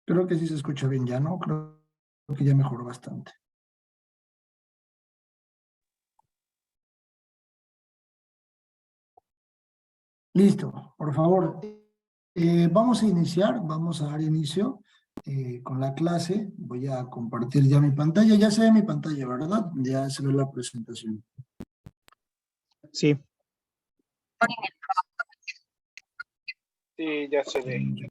Creo que sí se escucha bien ya, ¿no? Creo que ya mejoró bastante. Listo, por favor. Vamos a dar inicio con la clase. Voy a compartir ya mi pantalla. Ya se ve mi pantalla, ¿verdad? Ya se ve la presentación. Sí. Sí, ya se ve.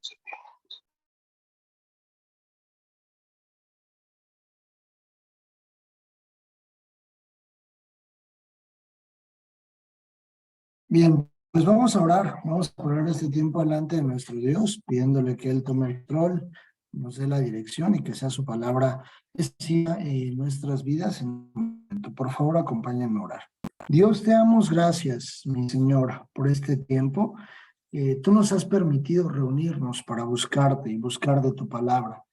Bien, pues vamos a orar. Vamos a poner este tiempo delante de nuestro Dios, pidiéndole que Él tome el control, nos dé la dirección y que sea su palabra establecida en nuestras vidas. Por favor, acompáñenme a orar. Dios, te damos gracias, mi Señor, por este tiempo. Tú nos has permitido reunirnos para buscarte y buscar de tu palabra.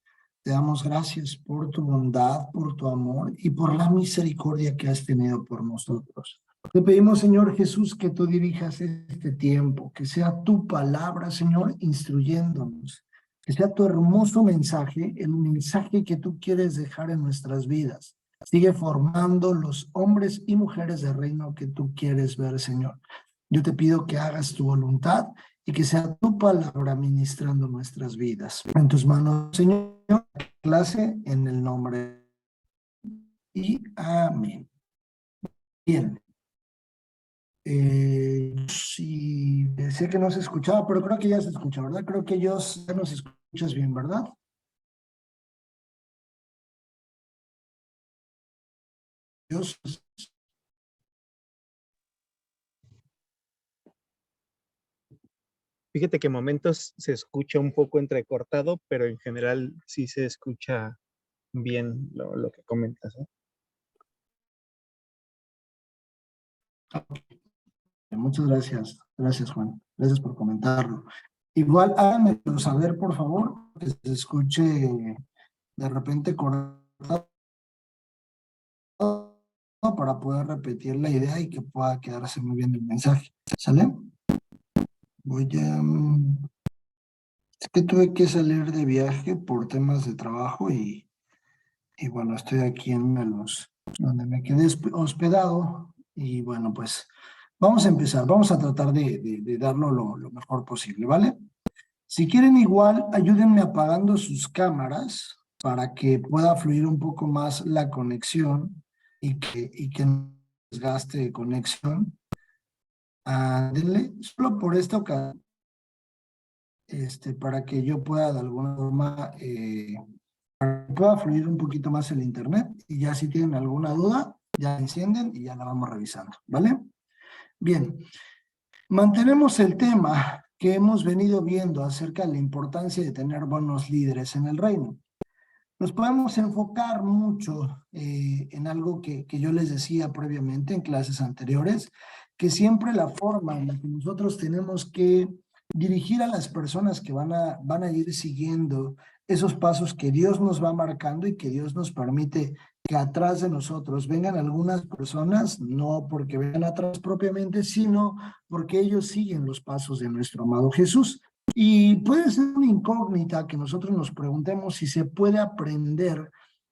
Te damos gracias por tu bondad, por tu amor y por la misericordia que has tenido por nosotros. Te pedimos, Señor Jesús, que tú dirijas este tiempo, que sea tu palabra, Señor, instruyéndonos, que sea tu hermoso mensaje, el mensaje que tú quieres dejar en nuestras vidas. Sigue formando los hombres y mujeres del reino que tú quieres ver, Señor. Yo te pido que hagas tu voluntad y que sea tu palabra ministrando nuestras vidas. En tus manos, Señor, clase en el nombre y amén. Bien. Sí, sé que no se escuchaba, pero creo que ya se escucha, ¿verdad? Creo que ya nos escuchas bien, ¿verdad? Dios. Fíjate que en momentos se escucha un poco entrecortado, pero en general sí se escucha bien lo que comentas, ¿eh? Muchas gracias. Gracias, Juan. Gracias por comentarlo. Igual, háganme saber, por favor, que se escuche de repente cortado para poder repetir la idea y que pueda quedarse muy bien el mensaje. ¿Sale? Voy a... Es que tuve que salir de viaje por temas de trabajo y bueno, estoy aquí en Melos, donde me quedé hospedado y bueno, pues vamos a empezar. Vamos a tratar de darlo lo mejor posible, ¿vale? Si quieren igual, ayúdenme apagando sus cámaras para que pueda fluir un poco más la conexión y que no desgaste conexión. Denle, solo por esta ocasión, para que yo pueda de alguna forma, para que pueda fluir un poquito más el internet. Y ya si tienen alguna duda, ya encienden y ya la vamos revisando, ¿vale? Bien, mantenemos el tema que hemos venido viendo acerca de la importancia de tener buenos líderes en el reino. Nos podemos enfocar mucho en algo que yo les decía previamente en clases anteriores, que siempre la forma en la que nosotros tenemos que dirigir a las personas que van a ir siguiendo esos pasos que Dios nos va marcando y que Dios nos permite que atrás de nosotros vengan algunas personas, no porque vengan atrás propiamente, sino porque ellos siguen los pasos de nuestro amado Jesús. Y puede ser una incógnita que nosotros nos preguntemos si se puede aprender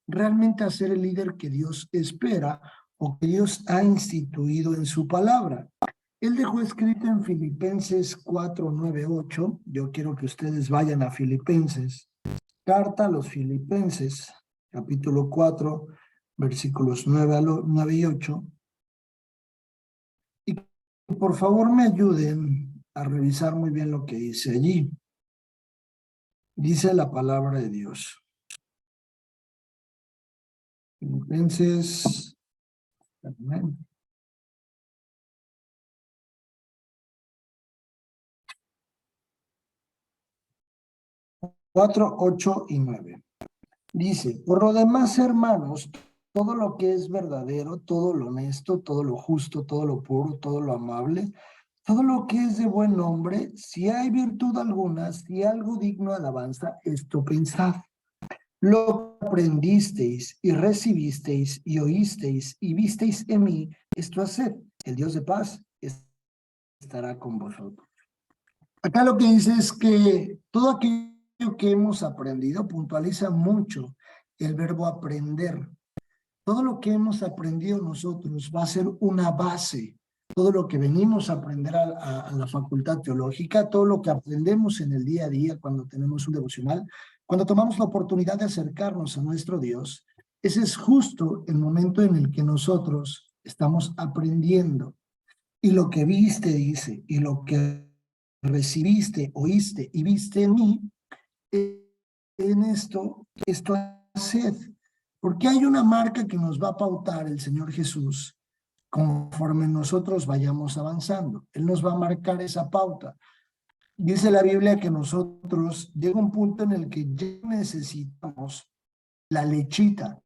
realmente a ser el líder que Dios espera o que Dios ha instituido en su palabra. Él dejó escrito en Filipenses 4, 9, 8. Yo quiero que ustedes vayan a Filipenses. Carta a los Filipenses, capítulo 4, versículos 9 y 8. Y por favor me ayuden a revisar muy bien lo que dice allí. Dice la palabra de Dios. Filipenses 4, 8 y 9. Dice, por lo demás, hermanos, todo lo que es verdadero, todo lo honesto, todo lo justo, todo lo puro, todo lo amable, todo lo que es de buen nombre, si hay virtud alguna, si algo digno de alabanza, esto pensad. Lo que aprendisteis y recibisteis y oísteis y visteis en mí, esto haced. El Dios de paz estará con vosotros. Acá lo que dice es que todo aquello que hemos aprendido, puntualiza mucho el verbo aprender. Todo lo que hemos aprendido nosotros va a ser una base. Todo lo que venimos a aprender a la facultad teológica, todo lo que aprendemos en el día a día cuando tenemos un devocional, cuando tomamos la oportunidad de acercarnos a nuestro Dios, ese es justo el momento en el que nosotros estamos aprendiendo. Y lo que viste, dice, y lo que recibiste, oíste y viste en mí, en esto haced. Porque hay una marca que nos va a pautar el Señor Jesús conforme nosotros vayamos avanzando. Él nos va a marcar esa pauta. Dice la Biblia que nosotros llega un punto en el que ya necesitamos la lechita.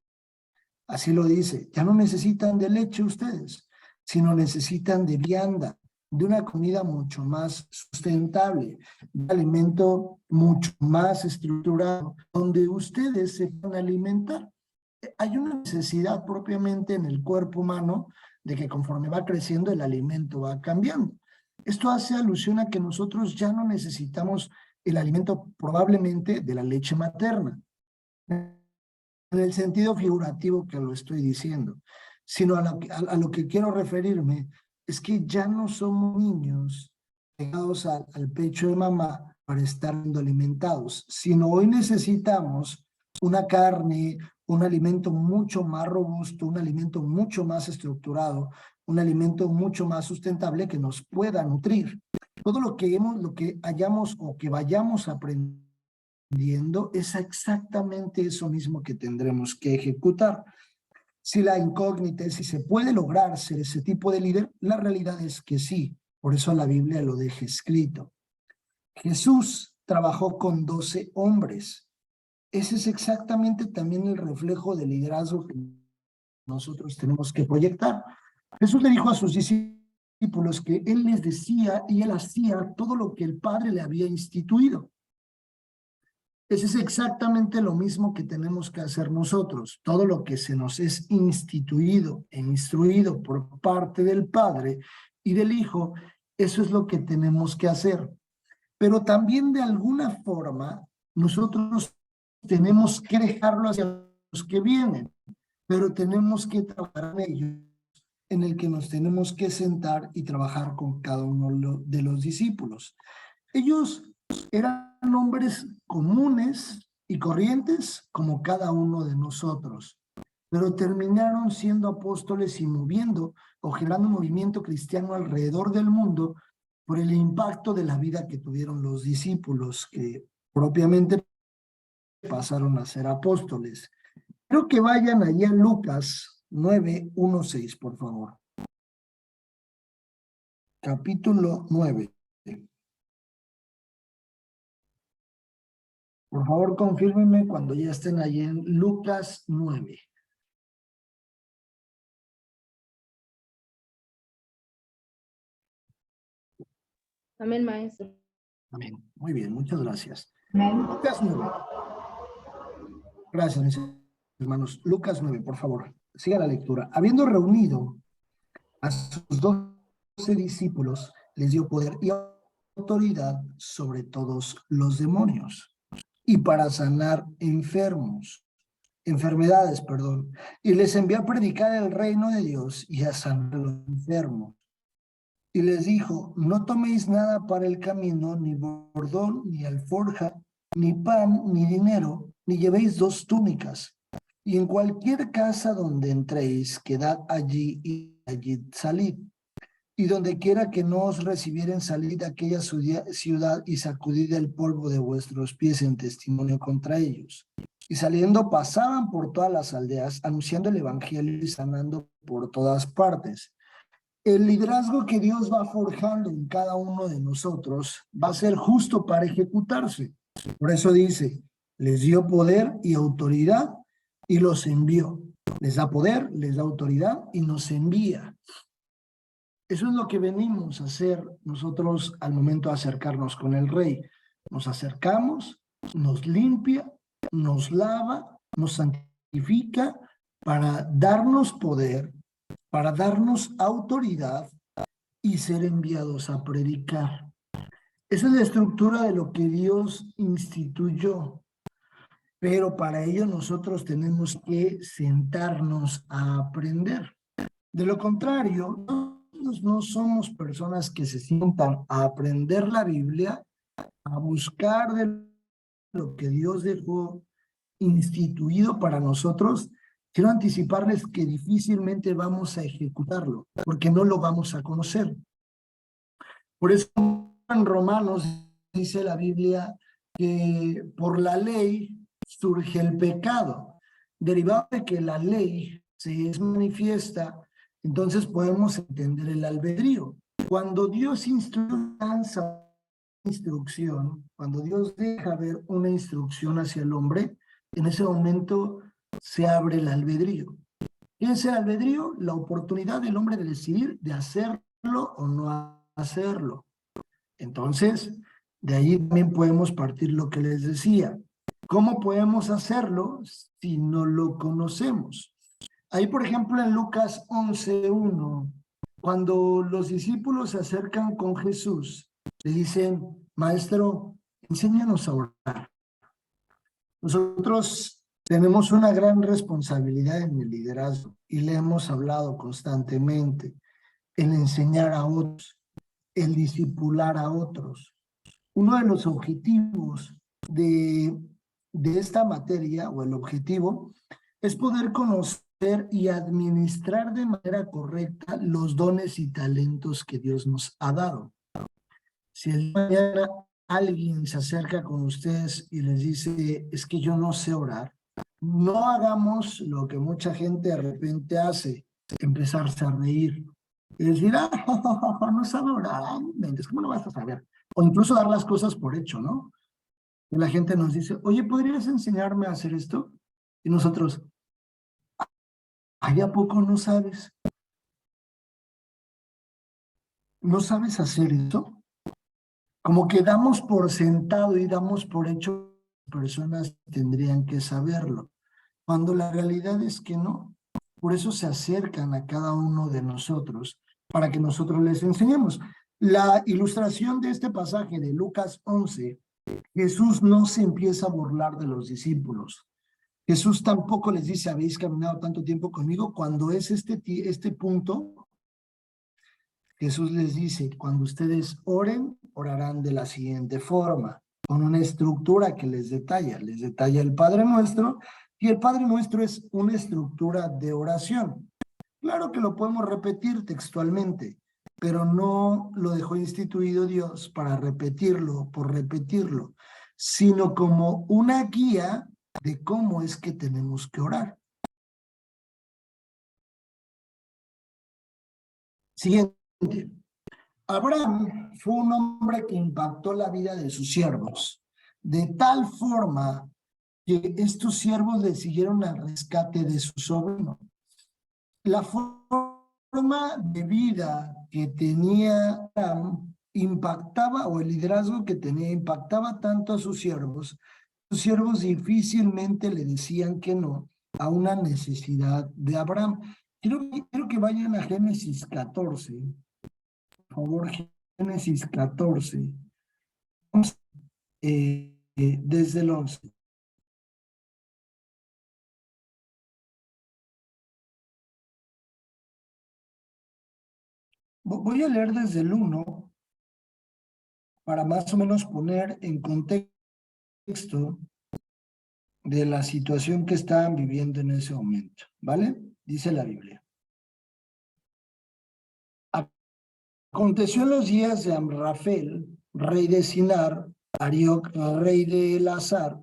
Así lo dice. Ya no necesitan de leche ustedes, sino necesitan de vianda, de una comida mucho más sustentable, de alimento mucho más estructurado, donde ustedes se van a alimentar. Hay una necesidad propiamente en el cuerpo humano de que conforme va creciendo el alimento va cambiando. Esto hace alusión a que nosotros ya no necesitamos el alimento probablemente de la leche materna, en el sentido figurativo que lo estoy diciendo, sino a lo que quiero referirme es que ya no somos niños pegados al pecho de mamá para estar siendo alimentados, sino hoy necesitamos una carne, un alimento mucho más robusto, un alimento mucho más estructurado, un alimento mucho más sustentable que nos pueda nutrir. Todo lo que hayamos o que vayamos aprendiendo es exactamente eso mismo que tendremos que ejecutar. Si la incógnita es si se puede lograr ser ese tipo de líder, la realidad es que sí. Por eso la Biblia lo deja escrito. Jesús trabajó con 12 hombres. Ese es exactamente también el reflejo del liderazgo que nosotros tenemos que proyectar. Jesús le dijo a sus discípulos que él les decía y él hacía todo lo que el Padre le había instituido. Ese es exactamente lo mismo que tenemos que hacer nosotros. Todo lo que se nos es instituido e instruido por parte del Padre y del Hijo, eso es lo que tenemos que hacer. Pero también de alguna forma nosotros tenemos que dejarlo hacia los que vienen, pero tenemos que trabajar en ellos, en el que nos tenemos que sentar y trabajar con cada uno de los discípulos. Ellos eran hombres comunes y corrientes como cada uno de nosotros, pero terminaron siendo apóstoles y moviendo o generando un movimiento cristiano alrededor del mundo por el impacto de la vida que tuvieron los discípulos, que propiamente pasaron a ser apóstoles. Creo que vayan allí a Lucas 9:1-6, por favor. Capítulo 9. Por favor, confírmenme cuando ya estén allí en Lucas 9. Amén, maestro. Amén. Muy bien, muchas gracias. Amén. Lucas 9. Gracias, mis hermanos. Lucas 9, por favor. Siga la lectura. Habiendo reunido a sus 12 discípulos, les dio poder y autoridad sobre todos los demonios y para sanar enfermedades, y les envió a predicar el reino de Dios y a sanar a los enfermos. Y les dijo, no toméis nada para el camino, ni bordón, ni alforja, ni pan, ni dinero, ni llevéis 2 túnicas. Y en cualquier casa donde entréis, quedad allí y allí salid. Y donde quiera que no os recibieren, salid a aquella ciudad y sacudid el polvo de vuestros pies en testimonio contra ellos. Y saliendo pasaban por todas las aldeas, anunciando el evangelio y sanando por todas partes. El liderazgo que Dios va forjando en cada uno de nosotros va a ser justo para ejecutarse. Por eso dice, les dio poder y autoridad y los envió. Les da poder, les da autoridad y nos envía. Eso es lo que venimos a hacer nosotros al momento de acercarnos con el Rey. Nos acercamos, nos limpia, nos lava, nos santifica para darnos poder, para darnos autoridad y ser enviados a predicar. Esa es la estructura de lo que Dios instituyó. Pero para ello nosotros tenemos que sentarnos a aprender. De lo contrario, nosotros no somos personas que se sientan a aprender la Biblia, a buscar de lo que Dios dejó instituido para nosotros. Quiero anticiparles que difícilmente vamos a ejecutarlo, porque no lo vamos a conocer. Por eso en Romanos dice la Biblia que por la ley surge el pecado. Derivado de que la ley se es manifiesta, entonces podemos entender el albedrío. Cuando Dios lanza instrucción, cuando Dios deja ver una instrucción hacia el hombre, en ese momento se abre el albedrío. ¿Qué es el albedrío? La oportunidad del hombre de decidir de hacerlo o no hacerlo. Entonces, de ahí también podemos partir lo que les decía. ¿Cómo podemos hacerlo si no lo conocemos? Ahí, por ejemplo, en Lucas 11:1, cuando los discípulos se acercan con Jesús, le dicen, Maestro, enséñanos a orar. Nosotros tenemos una gran responsabilidad en el liderazgo y le hemos hablado constantemente, el enseñar a otros, el discipular a otros. Uno de los objetivos de esta materia, o el objetivo, es poder conocer y administrar de manera correcta los dones y talentos que Dios nos ha dado. Si el día de mañana alguien se acerca con ustedes y les dice, es que yo no sé orar, no hagamos lo que mucha gente de repente hace, empezarse a reír. Y decir, no sabe orar, ¿cómo no vas a saber? O incluso dar las cosas por hecho, ¿no? Y la gente nos dice, oye, ¿podrías enseñarme a hacer esto? Y nosotros, ¿ay, a poco no sabes? ¿No sabes hacer eso? Como que damos por sentado y damos por hecho que las personas tendrían que saberlo, cuando la realidad es que no. Por eso se acercan a cada uno de nosotros, para que nosotros les enseñemos. La ilustración de este pasaje de Lucas 11, Jesús no se empieza a burlar de los discípulos. Jesús tampoco les dice, habéis caminado tanto tiempo conmigo. Cuando es este punto, Jesús les dice, cuando ustedes oren, orarán de la siguiente forma, con una estructura que les detalla el Padre Nuestro, y el Padre Nuestro es una estructura de oración. Claro que lo podemos repetir textualmente, pero no lo dejó instituido Dios para repetirlo por repetirlo, sino como una guía de cómo es que tenemos que orar. Siguiente. Abraham fue un hombre que impactó la vida de sus siervos, de tal forma que estos siervos le siguieron al rescate de su sobrino. La forma de vida que tenía Abraham impactaba, o el liderazgo que tenía, impactaba tanto a sus siervos difícilmente le decían que no a una necesidad de Abraham. Quiero que vayan a Génesis 14. Por favor, Génesis 14, desde el 11. Voy a leer desde el 1 para más o menos poner en contexto de la situación que estaban viviendo en ese momento, ¿vale? Dice la Biblia. Aconteció en los días de Amrafel, rey de Sinar, Arioc, rey de Elazar,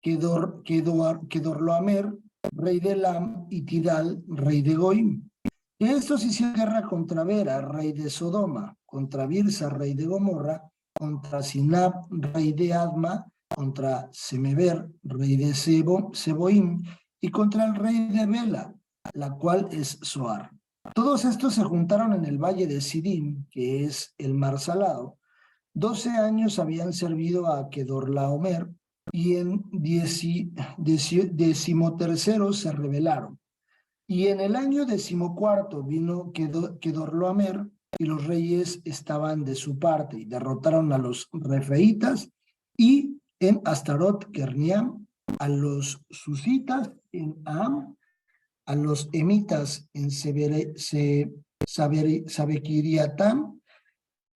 Kedorlaomer, rey de Elam, y Tidal, rey de Goim. Y estos hicieron guerra contra Bera, rey de Sodoma, contra Birsa, rey de Gomorra, contra Sinab, rey de Adma, contra Semeber, rey de Seboim, y contra el rey de Bela, la cual es Zoar. Todos estos se juntaron en el valle de Sidim, que es el mar salado. 12 años habían servido a Kedorlaomer, y en 13º se rebelaron. Y en el año 14 vino Kedorlaomer y los reyes estaban de su parte y derrotaron a los refeitas y en Astarot, Kerniam, a los susitas en Am, a los emitas en Sabekiriatam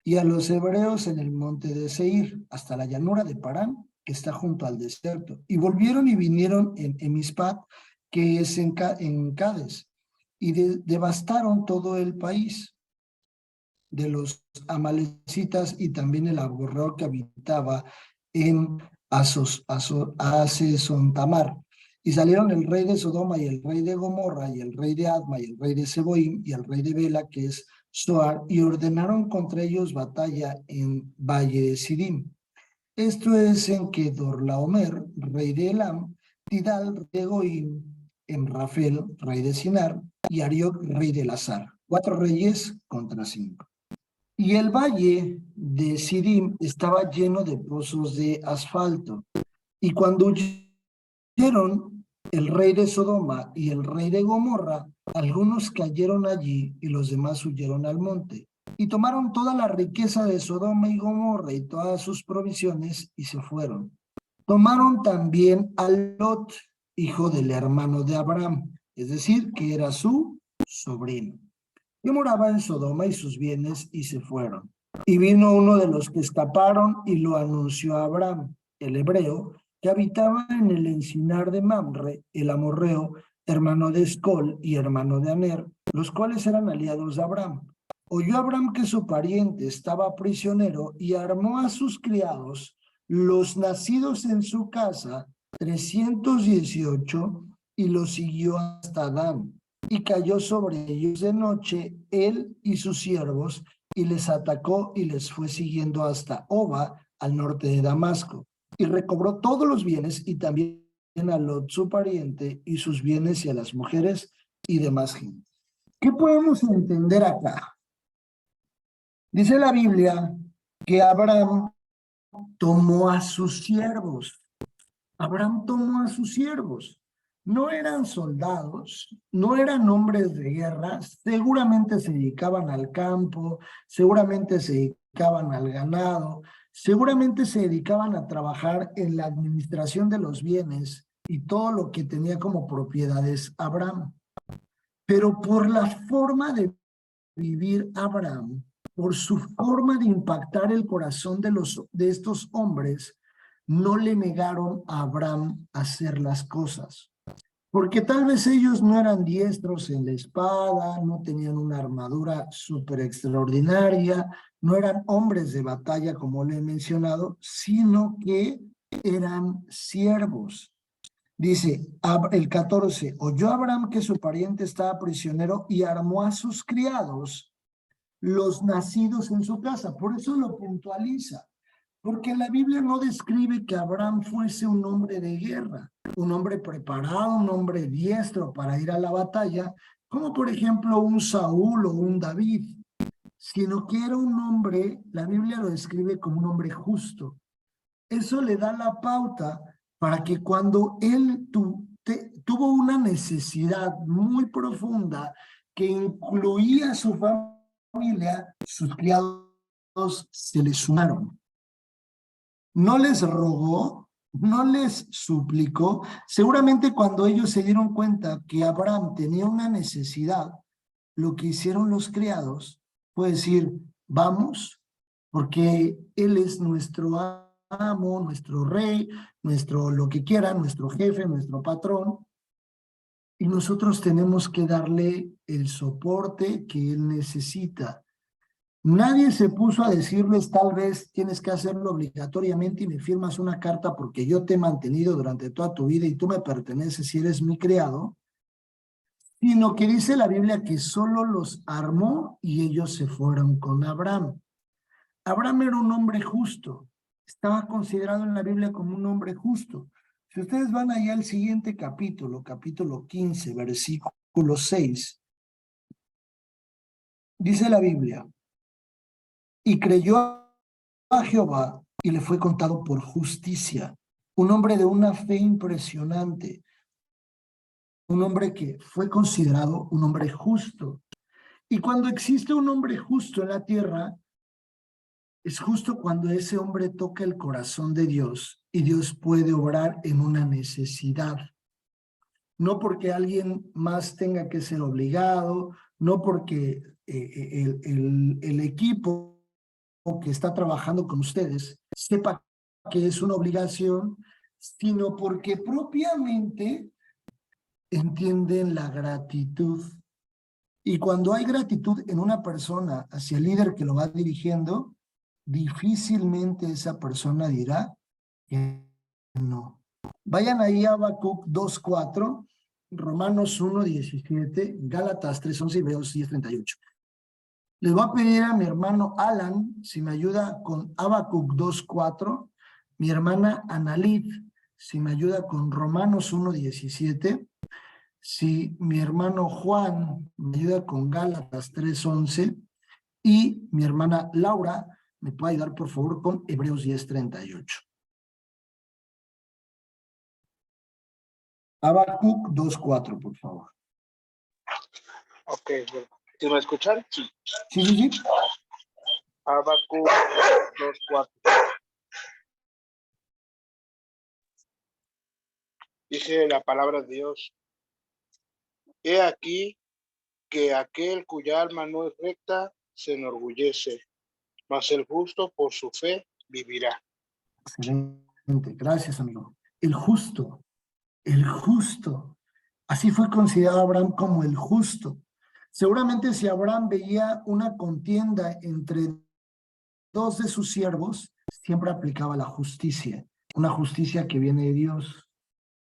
y a los hebreos en el monte de Seir, hasta la llanura de Parán, que está junto al desierto. Y volvieron y vinieron en Emispat, que es en Cades, y devastaron todo el país de los amalecitas y también el amorreo que habitaba en Asesontamar. Y salieron el rey de Sodoma y el rey de Gomorra y el rey de Adma y el rey de Seboim y el rey de Bela, que es Soar, y ordenaron contra ellos batalla en Valle de Sidim. Esto es en Kedorlaomer, rey de Elam, Tidal, rey de Goim, Emrafel, rey de Sinar, y Arioc, rey de Lazar. 4 reyes contra 5. Y el valle de Sidim estaba lleno de pozos de asfalto. Y cuando huyeron el rey de Sodoma y el rey de Gomorra, algunos cayeron allí y los demás huyeron al monte. Y tomaron toda la riqueza de Sodoma y Gomorra y todas sus provisiones y se fueron. Tomaron también a Lot, hijo del hermano de Abraham, es decir, que era su sobrino, que moraba en Sodoma y sus bienes, y se fueron. Y vino uno de los que escaparon y lo anunció a Abraham, el hebreo, que habitaba en el encinar de Mamre, el amorreo, hermano de Escol y hermano de Aner, los cuales eran aliados de Abraham. Oyó Abraham que su pariente estaba prisionero y armó a sus criados, los nacidos en su casa, 318, y los siguió hasta Dan. Y cayó sobre ellos de noche él y sus siervos, y les atacó y les fue siguiendo hasta Oba, al norte de Damasco. Y recobró todos los bienes, y también a Lot su pariente, y sus bienes, y a las mujeres y demás gente. ¿Qué podemos entender acá? Dice la Biblia que Abraham tomó a sus siervos. Abraham tomó a sus siervos. No eran soldados, no eran hombres de guerra, seguramente se dedicaban al campo, seguramente se dedicaban al ganado, seguramente se dedicaban a trabajar en la administración de los bienes y todo lo que tenía como propiedades Abraham. Pero por la forma de vivir Abraham, por su forma de impactar el corazón de estos hombres, no le negaron a Abraham hacer las cosas. Porque tal vez ellos no eran diestros en la espada, no tenían una armadura súper extraordinaria, no eran hombres de batalla como le he mencionado, sino que eran siervos. Dice el 14, oyó Abraham que su pariente estaba prisionero y armó a sus criados, los nacidos en su casa. Por eso lo puntualiza. Porque la Biblia no describe que Abraham fuese un hombre de guerra, un hombre preparado, un hombre diestro para ir a la batalla, como por ejemplo un Saúl o un David, sino que era un hombre, la Biblia lo describe como un hombre justo. Eso le da la pauta para que cuando él tuvo una necesidad muy profunda que incluía a su familia, sus criados se le sumaron. No les rogó, no les suplicó. Seguramente cuando ellos se dieron cuenta que Abraham tenía una necesidad, lo que hicieron los criados fue decir, vamos, porque él es nuestro amo, nuestro rey, nuestro lo que quiera, nuestro jefe, nuestro patrón, y nosotros tenemos que darle el soporte que él necesita. Nadie se puso a decirles, tal vez tienes que hacerlo obligatoriamente y me firmas una carta porque yo te he mantenido durante toda tu vida y tú me perteneces y eres mi criado, sino que dice la Biblia que solo los armó y ellos se fueron con Abraham. Abraham era un hombre justo, estaba considerado en la Biblia como un hombre justo. Si ustedes van allá al siguiente capítulo, capítulo 15, versículo 6, dice la Biblia, y creyó a Jehová y le fue contado por justicia. Un hombre de una fe impresionante. Un hombre que fue considerado un hombre justo. Y cuando existe un hombre justo en la tierra, es justo cuando ese hombre toca el corazón de Dios y Dios puede obrar en una necesidad. No porque alguien más tenga que ser obligado, no porque el equipo que está trabajando con ustedes sepa que es una obligación, sino porque propiamente entienden la gratitud. Y cuando hay gratitud en una persona hacia el líder que lo va dirigiendo, difícilmente esa persona dirá que no. Vayan ahí a Habacuc 2:4, Romanos 1:17, Gálatas 3:11 y Hebreos 10:38. Les voy a pedir a mi hermano Alan si me ayuda con Habacuc 2:4, mi hermana Analit si me ayuda con Romanos 1:17, si mi hermano Juan me ayuda con Gálatas 3:11 y mi hermana Laura me puede ayudar por favor con Hebreos 10:38. Habacuc 2:4, por favor. Ok, ¿sí me escuchan? Sí. Sí. Habacuc 2:4. Dice la palabra de Dios: He aquí que aquel cuya alma no es recta se enorgullece, mas el justo por su fe vivirá. Excelente, gracias amigo. El justo. Así fue considerado Abraham como el justo. Seguramente si Abraham veía una contienda entre dos de sus siervos, siempre aplicaba la justicia, una justicia que viene de Dios,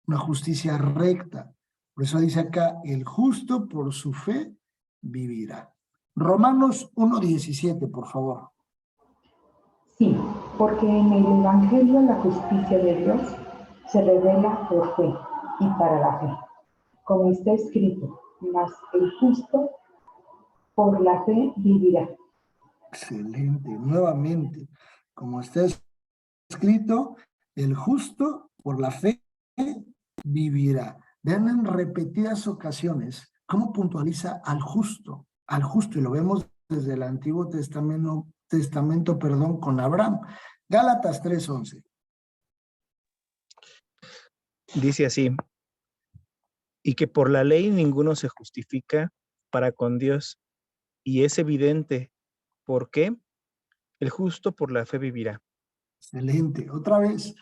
una justicia recta. Por eso dice acá, el justo por su fe vivirá. Romanos 1:17, por favor. Sí, porque en el Evangelio la justicia de Dios se revela por fe y para la fe, como está escrito, mas el justo por la fe vivirá. Excelente, nuevamente, como está escrito, el justo por la fe vivirá. Vean en repetidas ocasiones cómo puntualiza al justo, y lo vemos desde el Antiguo Testamento, con Abraham. Gálatas 3:11. Dice así: y que por la ley ninguno se justifica para con Dios, y es evidente, ¿por qué? El justo por la fe vivirá. Excelente, otra vez. O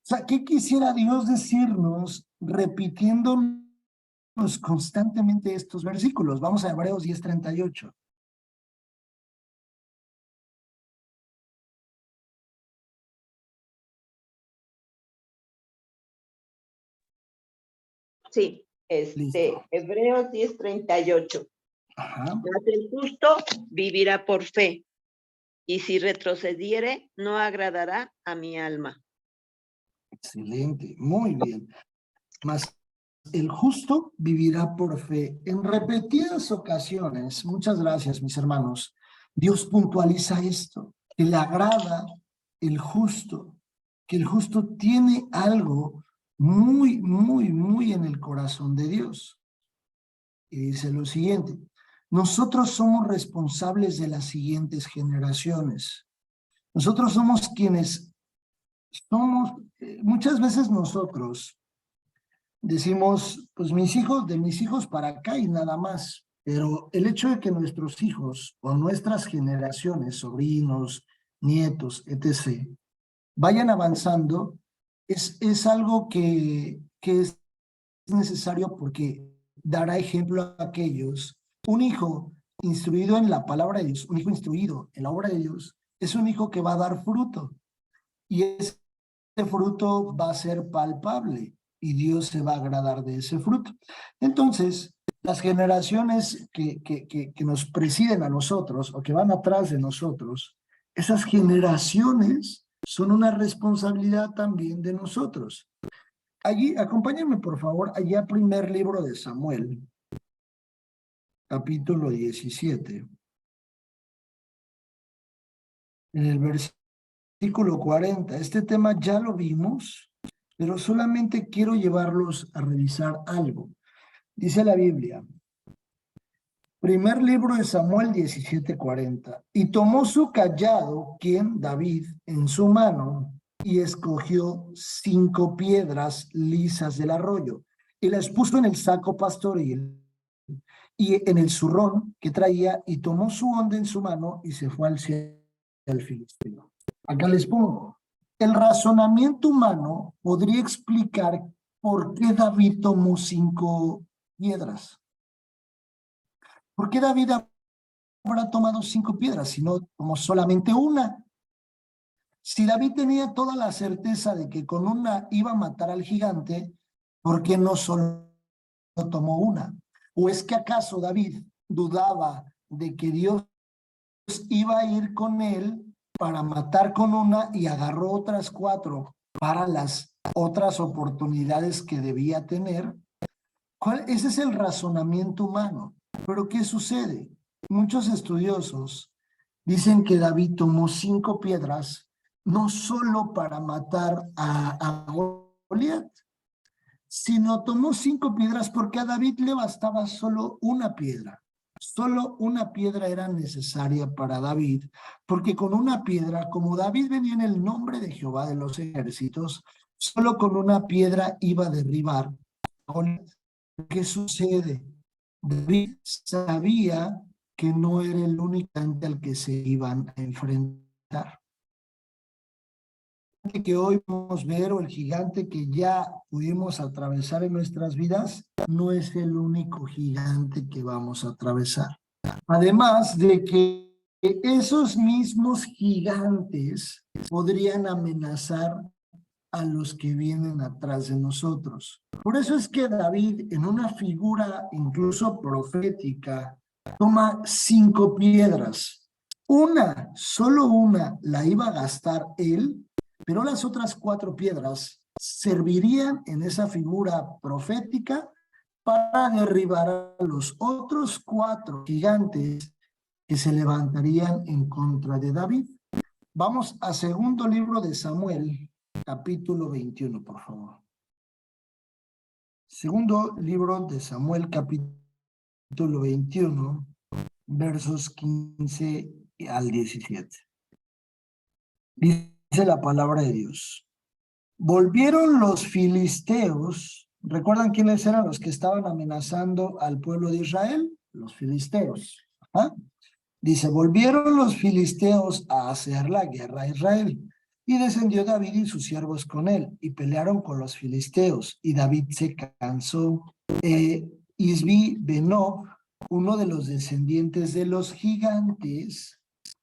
sea, ¿qué quisiera Dios decirnos repitiéndonos constantemente estos versículos? Vamos a Hebreos 10:38. Sí, Listo. Hebreos 10:38. Ajá. Mas el justo vivirá por fe, y si retrocediere, no agradará a mi alma. Excelente, muy bien. Mas el justo vivirá por fe. En repetidas ocasiones, muchas gracias, mis hermanos, Dios puntualiza esto, que le agrada el justo, que el justo tiene algo muy, muy, muy en el corazón de Dios. Y dice lo siguiente: nosotros somos responsables de las siguientes generaciones. Nosotros somos quienes somos, muchas veces nosotros decimos, pues de mis hijos para acá y nada más. Pero el hecho de que nuestros hijos o nuestras generaciones, sobrinos, nietos, etc., vayan avanzando, es algo que es necesario porque dará ejemplo a aquellos. Un hijo instruido en la palabra de Dios, un hijo instruido en la obra de Dios, es un hijo que va a dar fruto. Y ese fruto va a ser palpable y Dios se va a agradar de ese fruto. Entonces, las generaciones que nos presiden a nosotros o que van atrás de nosotros, esas generaciones son una responsabilidad también de nosotros. Allí, acompáñenme por favor, allá primer libro de Samuel, capítulo 17. En el versículo 40, este tema ya lo vimos, pero solamente quiero llevarlos a revisar algo. Dice la Biblia, Primer libro de Samuel 17:40. Y tomó su cayado, David, en su mano, y escogió 5 piedras lisas del arroyo, y las puso en el saco pastoril y en el zurrón que traía, y tomó su honda en su mano y se fue al filisteo. Acá les pongo. El razonamiento humano podría explicar por qué David tomó 5 piedras. ¿Por qué David habrá tomado 5 piedras, si no tomó solamente una? Si David tenía toda la certeza de que con una iba a matar al gigante, ¿por qué no solo tomó una? ¿O es que acaso David dudaba de que Dios iba a ir con él para matar con una y agarró otras 4 para las otras oportunidades que debía tener? Ese es el razonamiento humano. Pero ¿qué sucede? Muchos estudiosos dicen que David tomó 5 piedras no solo para matar a Goliat, sino tomó 5 piedras porque a David le bastaba solo una piedra. Solo una piedra era necesaria para David, porque con una piedra, como David venía en el nombre de Jehová de los ejércitos, solo con una piedra iba a derribar a Goliat. ¿Qué sucede? David sabía que no era el único al que se iban a enfrentar. El que hoy podemos ver o el gigante que ya pudimos atravesar en nuestras vidas no es el único gigante que vamos a atravesar. Además de que esos mismos gigantes podrían amenazar a los que vienen atrás de nosotros. Por eso es que David, en una figura incluso profética, toma 5 piedras. Solo una la iba a gastar él, pero las otras 4 piedras servirían en esa figura profética para derribar a los otros 4 gigantes que se levantarían en contra de David. Vamos a segundo libro de Samuel, capítulo 21, por favor. Segundo libro de Samuel, capítulo 21, versos 15 al 17. Dice la palabra de Dios. Volvieron los filisteos. ¿Recuerdan quiénes eran los que estaban amenazando al pueblo de Israel? Los filisteos. ¿Ah? Dice, volvieron los filisteos a hacer la guerra a Israel. Y descendió David y sus siervos con él, y pelearon con los filisteos. Y David se cansó. Isbi-Benob, uno de los descendientes de los gigantes,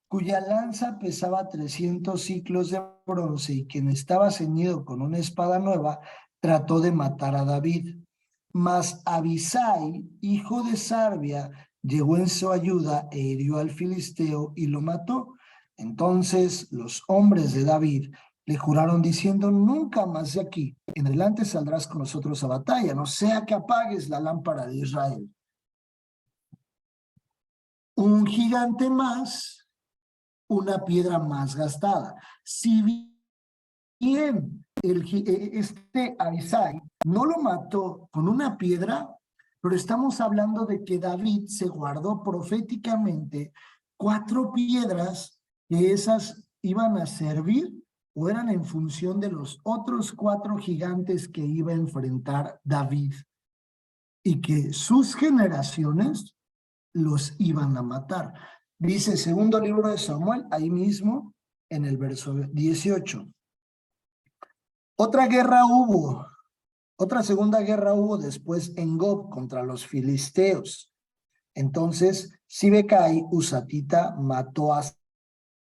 cuya lanza pesaba 300 siclos de bronce y quien estaba ceñido con una espada nueva, trató de matar a David. Mas Abisai, hijo de Sarbia, llegó en su ayuda e hirió al filisteo y lo mató. Entonces los hombres de David le juraron diciendo, nunca más de aquí en adelante saldrás con nosotros a batalla, no sea que apagues la lámpara de Israel. Un gigante más, una piedra más gastada. Si bien este Abisai no lo mató con una piedra, pero estamos hablando de que David se guardó proféticamente 4 piedras que esas iban a servir o eran en función de los otros 4 gigantes que iba a enfrentar David y que sus generaciones los iban a matar. Dice segundo libro de Samuel, ahí mismo en el verso 18. Otra segunda guerra hubo después en Gob contra los filisteos. Entonces Sibecai Husatita mató a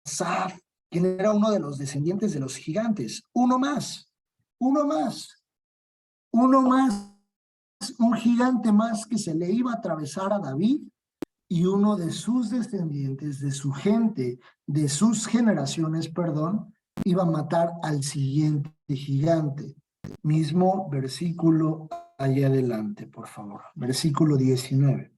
Saf, quien era uno de los descendientes de los gigantes. Uno más, un gigante más que se le iba a atravesar a David, y uno de sus descendientes, de su gente, de sus generaciones, iba a matar al siguiente gigante. Mismo versículo allá adelante, por favor. Versículo 19.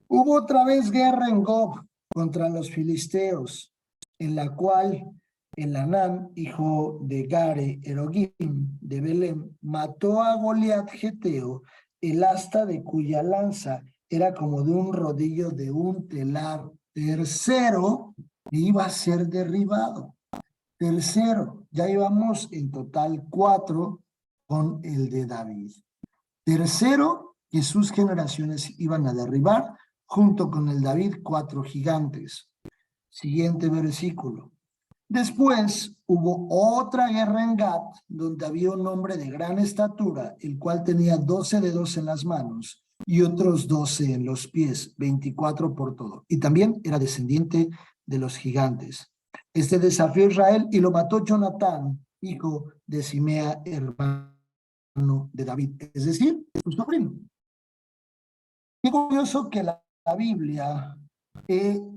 Hubo otra vez guerra en Gob contra los filisteos, en la cual Elhanán, hijo de Gare, Erogim, de Belén, mató a Goliat Geteo, el asta de cuya lanza era como de un rodillo de un telar. Tercero, iba a ser derribado. Tercero, ya íbamos en total 4 con el de David. Tercero, que sus generaciones iban a derribar, junto con el David, 4 gigantes. Siguiente versículo. Después hubo otra guerra en Gat, donde había un hombre de gran estatura, el cual tenía 12 dedos en las manos y otros 12 en los pies, 24 por todo. Y también era descendiente de los gigantes. Este desafió a Israel y lo mató Jonatán, hijo de Simea, hermano de David, es decir, su sobrino. Qué curioso que la Biblia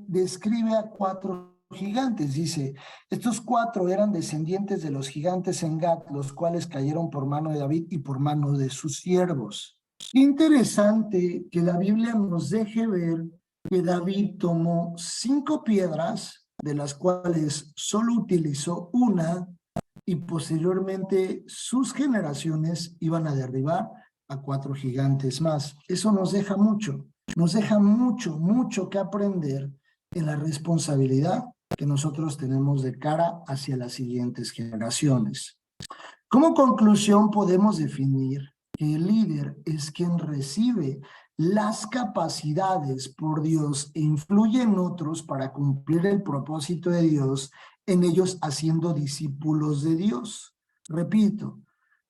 describe a 4 gigantes. Dice, estos 4 eran descendientes de los gigantes en Gat, los cuales cayeron por mano de David y por mano de sus siervos. Interesante que la Biblia nos deje ver que David tomó 5 piedras, de las cuales solo utilizó una, y posteriormente sus generaciones iban a derribar a 4 gigantes más. Eso nos deja mucho que aprender en la responsabilidad que nosotros tenemos de cara hacia las siguientes generaciones. Como conclusión, podemos definir que el líder es quien recibe las capacidades por Dios e influye en otros para cumplir el propósito de Dios, en ellos haciendo discípulos de Dios. Repito,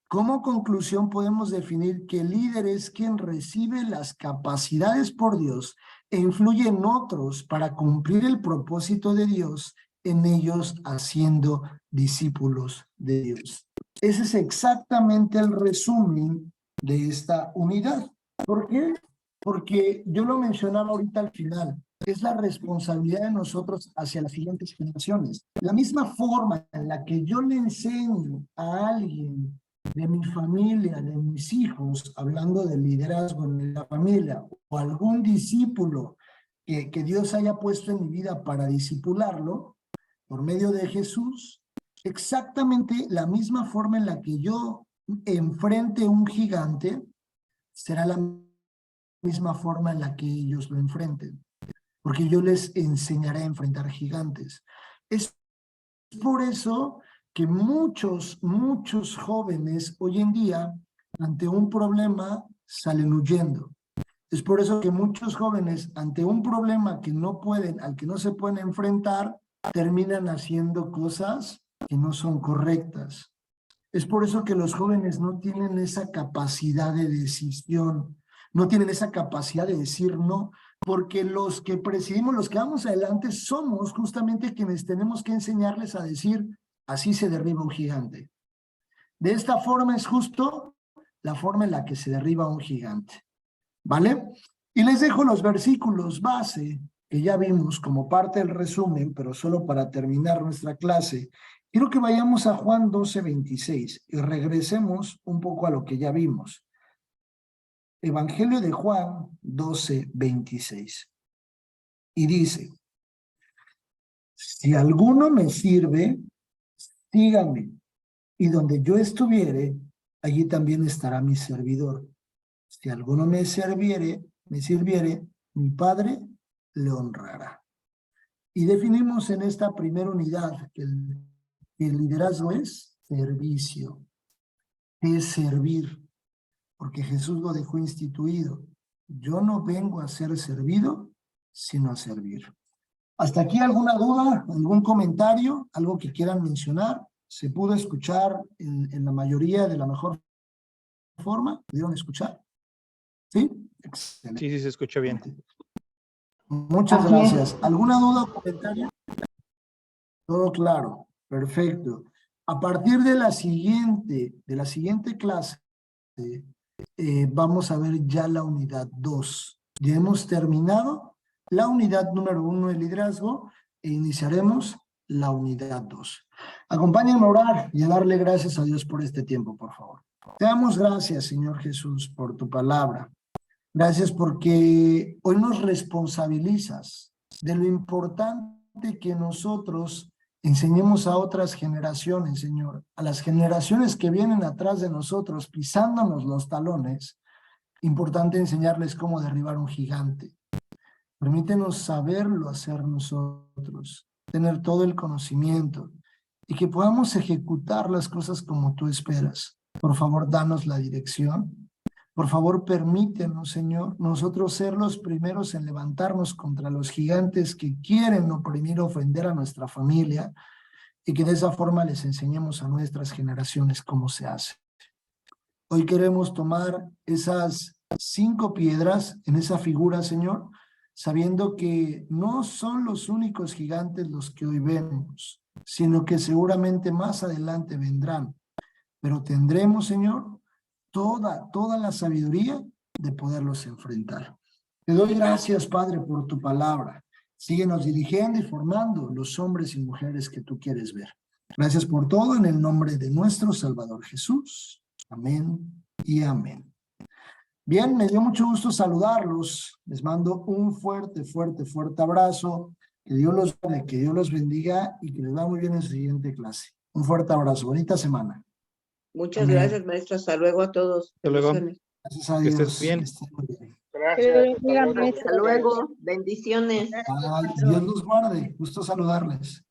como conclusión podemos definir que el líder es quien recibe las capacidades por Dios e influye en otros para cumplir el propósito de Dios, en ellos haciendo discípulos de Dios. Ese es exactamente el resumen de esta unidad. ¿Por qué? Porque yo lo mencionaba ahorita al final, es la responsabilidad de nosotros hacia las siguientes generaciones. La misma forma en la que yo le enseño a alguien de mi familia, de mis hijos, hablando de liderazgo en la familia, o algún discípulo que Dios haya puesto en mi vida para discipularlo, por medio de Jesús, exactamente la misma forma en la que yo enfrente un gigante, será la misma forma en la que ellos lo enfrenten, porque yo les enseñaré a enfrentar gigantes. Es por eso que muchos jóvenes hoy en día, ante un problema, salen huyendo. Es por eso que muchos jóvenes, ante un problema que no pueden, al que no se pueden enfrentar, terminan haciendo cosas que no son correctas. Es por eso que los jóvenes no tienen esa capacidad de decisión, no tienen esa capacidad de decir no, porque los que presidimos, los que vamos adelante, somos justamente quienes tenemos que enseñarles a decir, así se derriba un gigante. De esta forma es justo la forma en la que se derriba un gigante. ¿Vale? Y les dejo los versículos base que ya vimos como parte del resumen, pero solo para terminar nuestra clase. Quiero que vayamos a Juan 12:26 y regresemos un poco a lo que ya vimos. Evangelio de Juan 12:26. Y dice, si alguno me sirve, sígame, y donde yo estuviere, allí también estará mi servidor. Si alguno me sirviere, mi Padre le honrará. Y definimos en esta primera unidad que el liderazgo es servicio, es servir, porque Jesús lo dejó instituido. Yo no vengo a ser servido, sino a servir. ¿Hasta aquí alguna duda, algún comentario, algo que quieran mencionar? ¿Se pudo escuchar en la mayoría de la mejor forma? ¿Pudieron escuchar? ¿Sí? Excelente. Sí, se escucha bien. Muchas Así gracias. es. ¿Alguna duda o comentario? Todo claro. Perfecto. A partir de la siguiente clase, vamos a ver ya la unidad 2. Ya hemos terminado la unidad número 1 de liderazgo e iniciaremos la unidad 2. Acompáñenme a orar y a darle gracias a Dios por este tiempo, por favor. Te damos gracias, Señor Jesús, por tu palabra. Gracias porque hoy nos responsabilizas de lo importante que nosotros enseñemos a otras generaciones, Señor, a las generaciones que vienen atrás de nosotros pisándonos los talones, importante enseñarles cómo derribar un gigante. Permítenos saberlo hacer nosotros, tener todo el conocimiento y que podamos ejecutar las cosas como tú esperas. Por favor, danos la dirección. Por favor, permítenos, Señor, nosotros ser los primeros en levantarnos contra los gigantes que quieren oprimir, ofender a nuestra familia, y que de esa forma les enseñemos a nuestras generaciones cómo se hace. Hoy queremos tomar esas 5 piedras en esa figura, Señor, sabiendo que no son los únicos gigantes los que hoy vemos, sino que seguramente más adelante vendrán. Pero tendremos, Señor, toda la sabiduría de poderlos enfrentar. Te doy gracias, Padre, por tu palabra. Síguenos dirigiendo y formando los hombres y mujeres que tú quieres ver. Gracias por todo en el nombre de nuestro Salvador Jesús. Amén y amén. Bien, me dio mucho gusto saludarlos. Les mando un fuerte abrazo. Que Dios los guarde, que Dios los bendiga y que les va muy bien en su siguiente clase. Un fuerte abrazo. Bonita semana. Muchas Amén. gracias, maestro. Hasta luego a todos. Hasta luego. Bendiciones. Gracias a Que Dios. estés bien. Que estén muy bien. Gracias. bendiga, Hasta luego. maestro. Hasta luego. Bendiciones. Ay, Dios los guarde. Gusto saludarles.